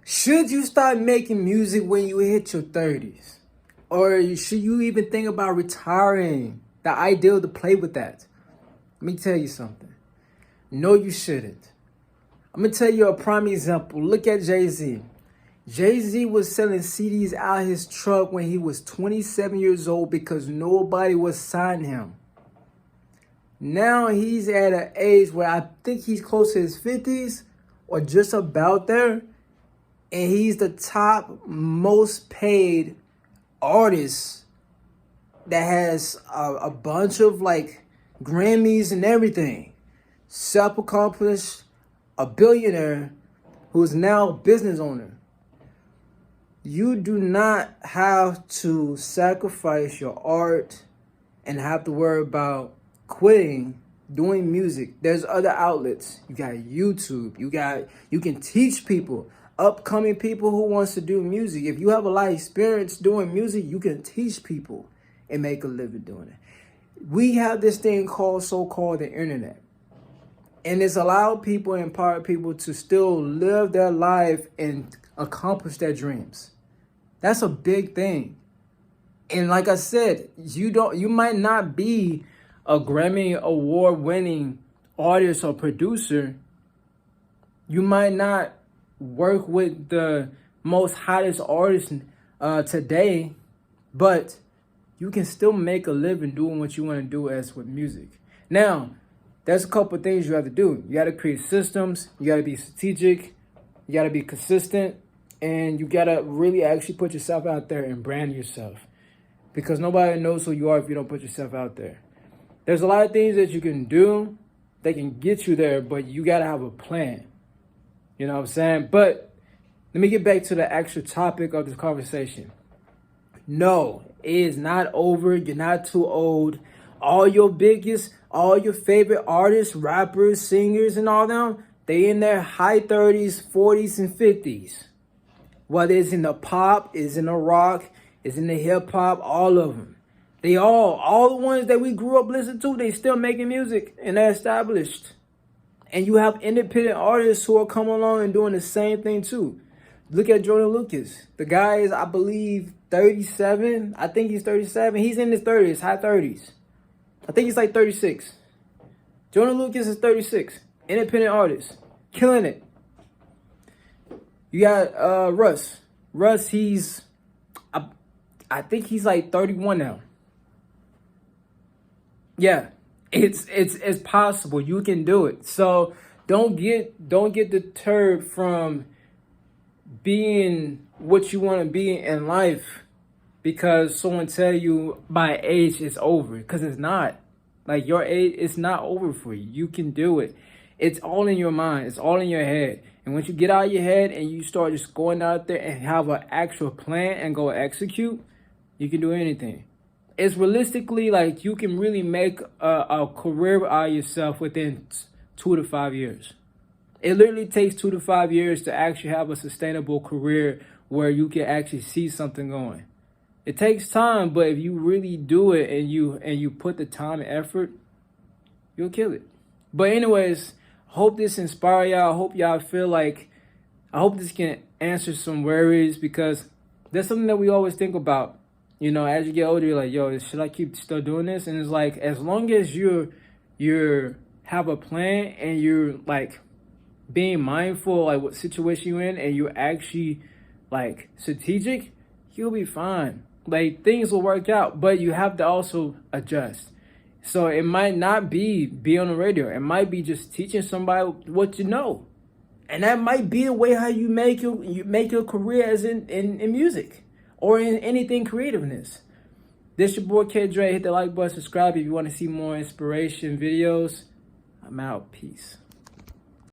Should you start making music when you hit your 30s? Or should you even think about retiring? The idea to play with that. Let me tell you something. No, you shouldn't. I'm going to tell you a prime example. Look at Jay-Z. Jay-Z was selling CDs out his truck when he was 27 years old because nobody was signing him. Now he's at an age where I think he's close to his 50s or just about there. And he's the top most paid artist that has a bunch of like Grammys and everything. Self-accomplished, a billionaire who is now a business owner. You do not have to sacrifice your art and have to worry about quitting doing music. There's other outlets. You got YouTube. You can teach people, upcoming people who wants to do music. If you have a lot of experience doing music, you can teach people and make a living doing it. We have this thing called so-called the internet. And it's allowed people and empowered people to still live their life and accomplish their dreams. That's a big thing. And like I said, you might not be a Grammy award winning artist or producer. You might not work with the most hottest artists today, but you can still make a living doing what you want to do as with music. Now, there's a couple of things you have to do. You got to create systems. You got to be strategic. You got to be consistent. And you got to really actually put yourself out there and brand yourself. Because nobody knows who you are if you don't put yourself out there. There's a lot of things that you can do that can get you there, but you got to have a plan. You know what I'm saying? But let me get back to the actual topic of this conversation. No, it is not over. You're not too old. All your favorite artists, rappers, singers, and all them, they in their high 30s, 40s, and 50s. Whether it's in the pop, it's in the rock, it's in the hip hop, all of them. All the ones that we grew up listening to, they still making music and they're established. And you have independent artists who are coming along and doing the same thing too. Look at Youre Lucas. The guy is, I believe, 37. I think he's 37. He's in his 30s, high 30s. I think he's like 36. Youre Lucas is 36. Independent artist. Killing it. You got Russ. Russ, I think he's like 31 now. Yeah, it's possible. You can do it. So don't get deterred from being what you want to be in life because someone tell you my age is over, because it's not. Like, your age, it's not over for you. You can do it. It's all in your mind. It's all in your head. And once you get out of your head and you start just going out there and have an actual plan and go execute, you can do anything. It's realistically like you can really make a career out of yourself within 2 to 5 years. It literally takes 2 to 5 years to actually have a sustainable career where you can actually see something going. It takes time, but if you really do it and you put the time and effort, you'll kill it. But anyways, hope this inspire y'all. I hope y'all feel like, I hope this can answer some worries, because that's something that we always think about. You know, as you get older, you're like, yo, should I keep still doing this? And it's like, as long as you have a plan and you're like being mindful, like what situation you're in, and you're actually like strategic, you'll be fine. Like, things will work out, but you have to also adjust. So it might not be on the radio. It might be just teaching somebody what you know. And that might be the way how you make your career as in music or in anything creativeness. This your boy K Dre. Hit the like button, subscribe if you want to see more inspiration videos. I'm out. Peace.